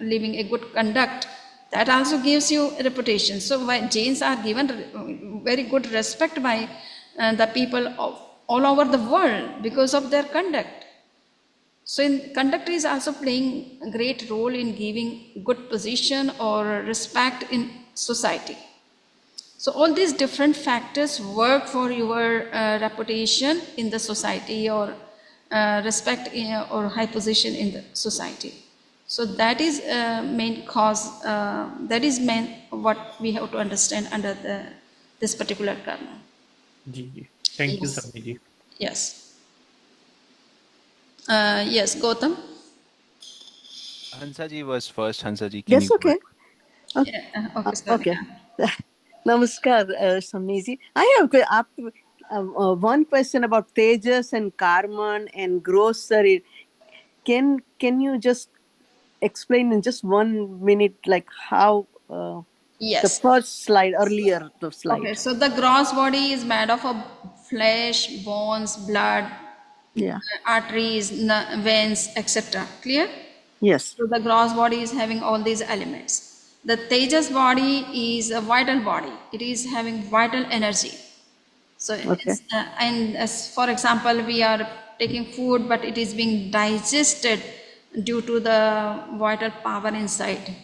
living a good conduct, that also gives you a reputation. So why Jains are given very good respect by the people of all over the world because of their conduct. So conduct is also playing a great role in giving good position or respect in society. So all these different factors work for your reputation in the society, or respect or high position in the society. So that is main cause. That is main what we have to understand under this particular karma. Ji, ji. Thank you, Yes. Swamiji. Yes. Yes, Gautam. Hansaji was first. Hansaji, can you Yes, go okay. ahead? Yeah, okay, sorry. Okay. Namaskar, Samiji. I have one question about Tejas and Karman and grocery. Can you just explain in just 1 minute, like how the Yes. first slide earlier, the Okay, slide? so the gross body is made of a flesh, bones, blood, Yeah. arteries, veins, etc. Clear? Yes. So the gross body is having all these elements. The Tejas body is a vital body. It is having vital energy. So Okay. it's, and as for example, we are taking food, but it is being digested due to the vital power inside.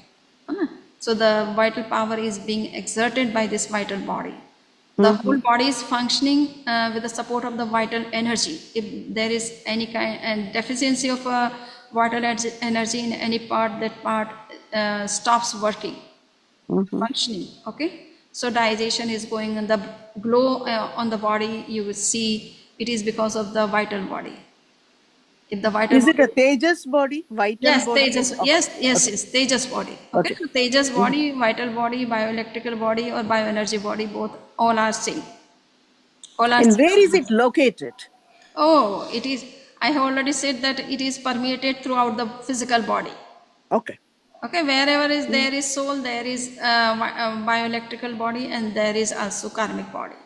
So the vital power is being exerted by this vital body. The Mm-hmm. whole body is functioning with the support of the vital energy. If there is any kind and deficiency of vital energy in any part, that part stops working, Mm-hmm. functioning. Okay, so digestion is going, and the glow on the body you will see, it is because of the vital body. If the vital Is it a body, Tejas body, vital yes, body? Tejas, Okay. yes, yes, Okay. yes, Tejas body. Okay, Okay. so Tejas Mhm. body, vital body, bioelectrical body, or bioenergy body, both all are same. All are And same. where is it located? Oh, it is. I have already said that it is permeated throughout the physical body. Okay. Okay, wherever is Mm. there is soul, there is bioelectrical body, and there is also karmic body.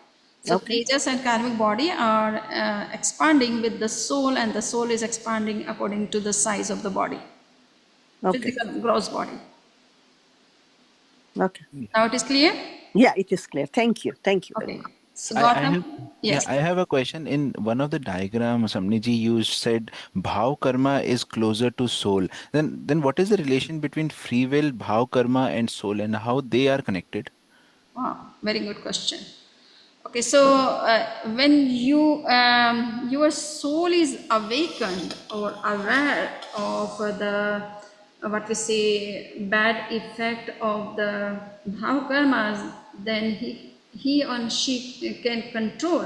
So Okay. tejas and karmic body are expanding with the soul, and the soul is expanding according to the size of the body, Okay. physical gross body. Okay. Now it is clear? Yeah, it is clear. Thank you. Thank you very Okay. much. So I Gautam, have, yeah, yes. I have a question. In one of the diagrams, Samniji, you said bhav karma is closer to soul. Then what is the relation between free will, bhav karma, and soul, and how they are connected? Wow, very good question. Okay, so when your soul is awakened or aware of the what we say bad effect of the bhav karmas, then he or she can control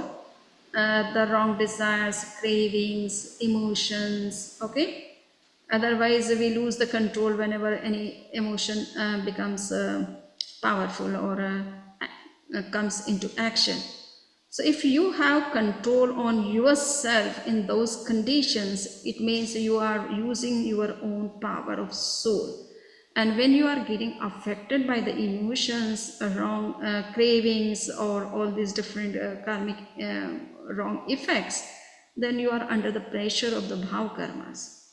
the wrong desires, cravings, emotions. Okay, otherwise we lose the control whenever any emotion becomes powerful or comes into action. So if you have control on yourself in those conditions, it means you are using your own power of soul. And when you are getting affected by the emotions, wrong cravings, or all these different karmic wrong effects, then you are under the pressure of the bhav karmas.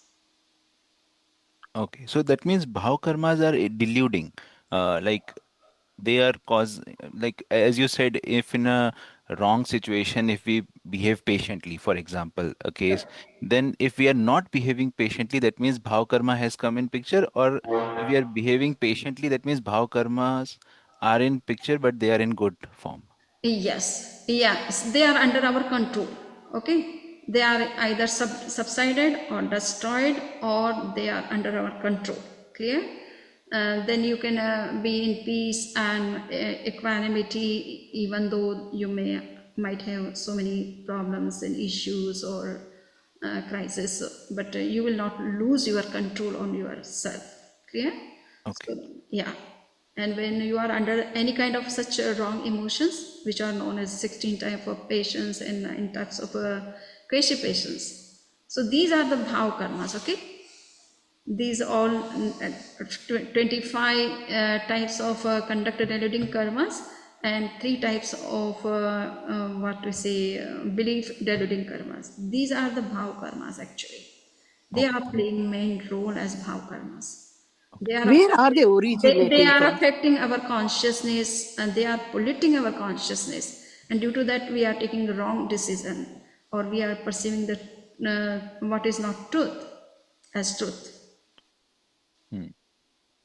Okay, so that means bhav karmas are deluding. Like they are cause, like as you said, if in a wrong situation, if we behave patiently, for example, a case, then if we are not behaving patiently, that means bhav karma has come in picture, or if we are behaving patiently, that means bhav karmas are in picture, but they are in good form. Yes, yes, they are under our control. Okay, they are either subsided or destroyed, or they are under our control. Clear? Then you can be in peace and equanimity, even though you might have so many problems and issues or crisis, but you will not lose your control on yourself. Clear? Okay. So, yeah. And when you are under any kind of such wrong emotions, which are known as 16 type of patience and 9 types of Kaishi patience. So these are the bhav karmas, okay? These all 25 types of conduct deluding karmas and 3 types of what we say belief deluding karmas. These are the bhav karmas actually. They Okay. are playing main role as bhav karmas. They are Where are they they originating are from? affecting our consciousness and they are polluting our consciousness. And due to that, we are taking the wrong decision or we are perceiving that what is not truth as truth. Hmm.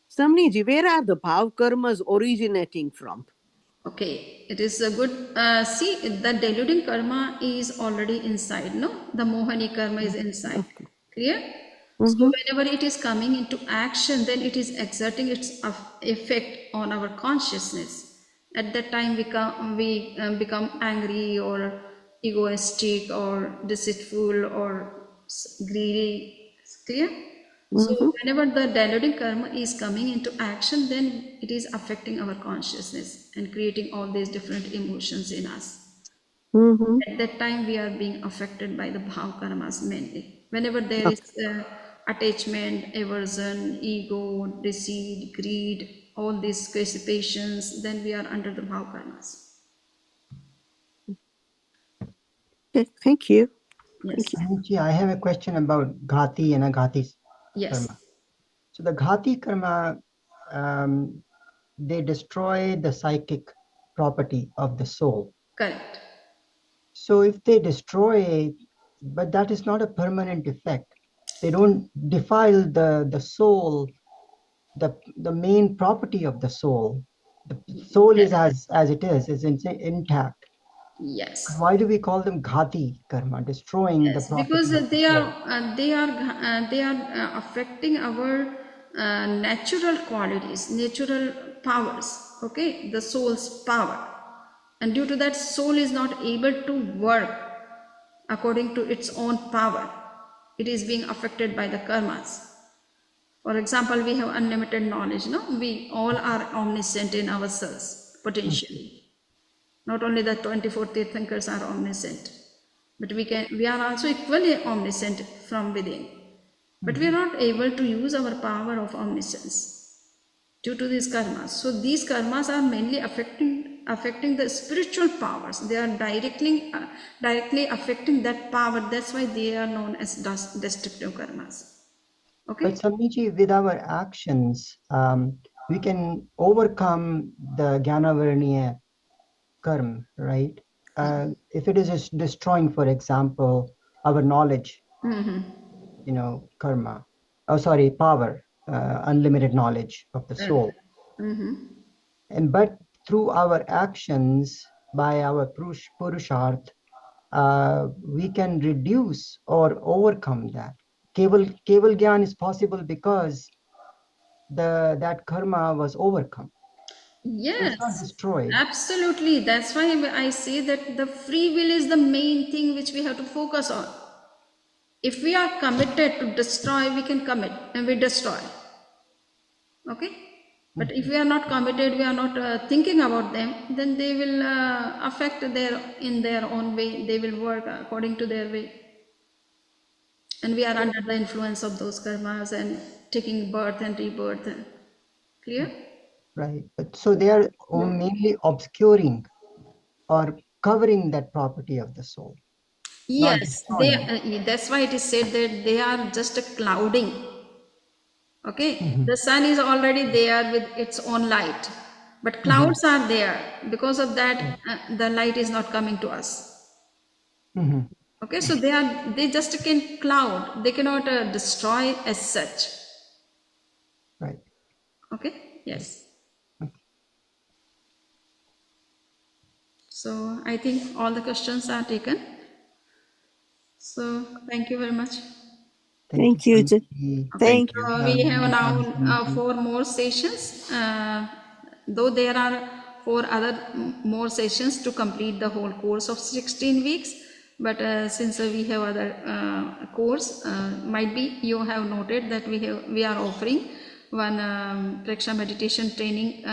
Samniji, where are the bhav karmas originating from? Okay, it is a good. See, the deluding karma is already inside, no? The mohani karma is inside. Okay. Clear? So, Mm-hmm. whenever it is coming into action, then it is exerting its effect on our consciousness. At that time, we become angry or egoistic or deceitful or greedy. Clear? So Mm-hmm. whenever the deluding karma is coming into action, then it is affecting our consciousness and creating all these different emotions in us. Mm-hmm. At that time, we are being affected by the bhav karmas mainly. Whenever there is Okay. attachment, aversion, ego, deceit, greed, all these patience, then we are under the bhav karmas. Okay. Thank you. Thank Yes. you. Swamiji, I have a question about Ghati and Aghati Yes. karma. So the Ghati karma, they destroy the psychic property of the soul. Correct. So if they destroy, but that is not a permanent effect. They don't defile the soul, the main property of the soul. The soul is as it is intact. Yes. Why do we call them Ghati karma, destroying the Yes, because property of the soul? they are affecting our natural qualities, natural powers. Okay, the soul's power, and due to that, soul is not able to work according to its own power. It is being affected by the karmas. For example, we have unlimited knowledge. No, we all are omniscient in ourselves potentially. Not only the 24 thinkers are omniscient, but we are also equally omniscient from within. But we are not able to use our power of omniscience due to these karmas. So these karmas are mainly affecting affecting the spiritual powers. They are directly affecting that power. That's why they are known as destructive karmas. Okay. But Samiji, with our actions, we can overcome the Jnanavarniya karma, right? If it is just destroying, for example, our knowledge, karma, power, unlimited knowledge of the soul. But through our actions, by our purusharth, we can reduce or overcome that. Keval Gyan is possible because that karma was overcome. Yes, it's not destroyed. Absolutely. That's why I say that the free will is the main thing which we have to focus on. If we are committed to destroy, we can commit and we destroy. Okay. But if we are not committed, we are not thinking about them, then they will affect in their own way. They will work according to their way. And we are under the influence of those karmas and taking birth and rebirth. Clear? Right. But so they are mainly obscuring or covering that property of the soul. Yes, that's why it is said that they are just a clouding. Okay, the sun is already there with its own light, but clouds are there. Because of that, the light is not coming to us. Okay, so they just can cloud. They cannot destroy as such. Right. Okay. Yes. So I think all the questions are taken. So thank you very much. Thank you. Samiji. Thank We have now Samiji. 4 more sessions, though there are 4 other more sessions to complete the whole course of 16 weeks. But since we have other course, might be you have noted that we are offering one Praksha meditation training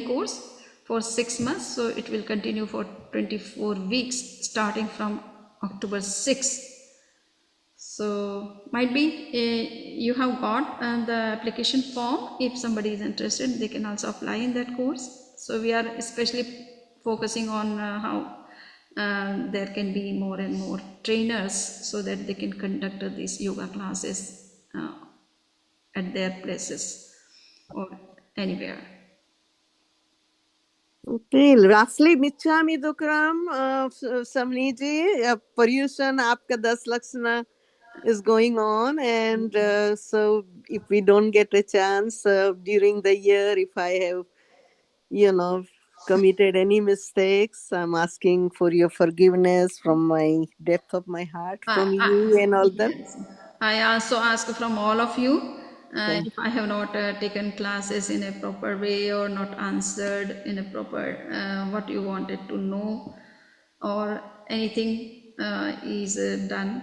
course for 6 months. So it will continue for 24 weeks starting from October 6th. So might be you have got the application form. If somebody is interested, they can also apply in that course. So we are especially focusing on how there can be more and more trainers so that they can conduct these yoga classes at their places or anywhere. Okay, lastly, Michami Dukram, Samniji, Paryushan Aapka 10 Laksana is going on, and so if we don't get a chance during the year, if I have, committed any mistakes, I'm asking for your forgiveness from my depth of my heart, from you and all that. Yes. I also ask from all of you if I have not taken classes in a proper way or not answered in a proper what you wanted to know, or anything is done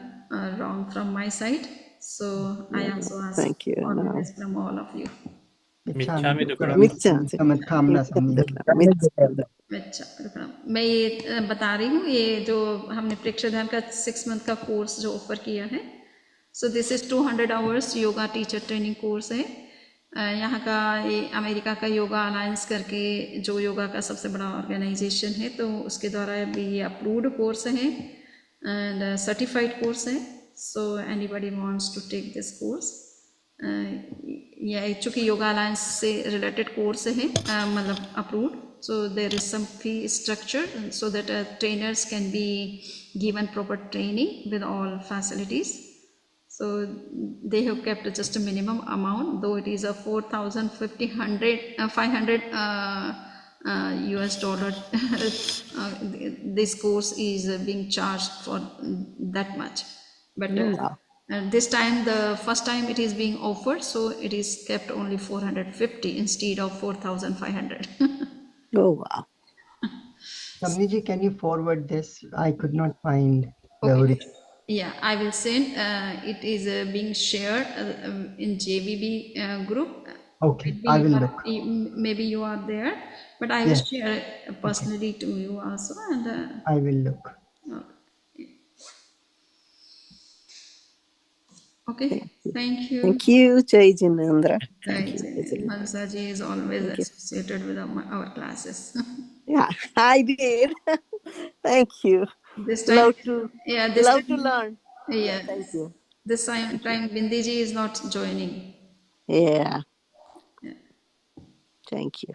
wrong from my side. So I also ask Thank you. forgiveness from all of you. Michami Dukuram. अच्छा रुकना मैं ये बता रही हूँ ये जो हमने प्रेक्षक ध्यान का 6 मंथ का कोर्स जो ऑफर किया है. So this is 200 hours yoga teacher training course है. यहाँ का ये अमेरिका का योगा अलायंस करके जो योगा का सबसे बड़ा ऑर्गेनाइजेशन है, तो उसके द्वारा भी ये अप्रूव्ड कोर्स है एंड सर्टिफाइड कोर्स है. So anybody wants to take this course. ये चूँकि योगा अलायंस से रिलेटेड कोर्स है, मतलब approved. So there is some fee structure so that trainers can be given proper training with all facilities. So they have kept just a minimum amount, though it is a 4,500 US dollar. This course is being charged for that much. But this time, the first time it is being offered, so it is kept only 450 instead of 4,500. Oh, wow. Samniji, can you forward this? I could not find the original. Yeah, I will send. It is being shared in JVB group. Okay, I will look. Maybe you are there, but I will share personally to you also. And I will look. Okay, thank you. Thank you, Jai Jinendra. Jai Thank you. Jain. Hansaji is always Thank you. associated with our classes. Yeah, I did. Thank you. This time, Love to yeah, this love to time, learn. yeah, Thank you. this time, Thank you. Bindiji is not joining. Yeah. Yeah. Thank you.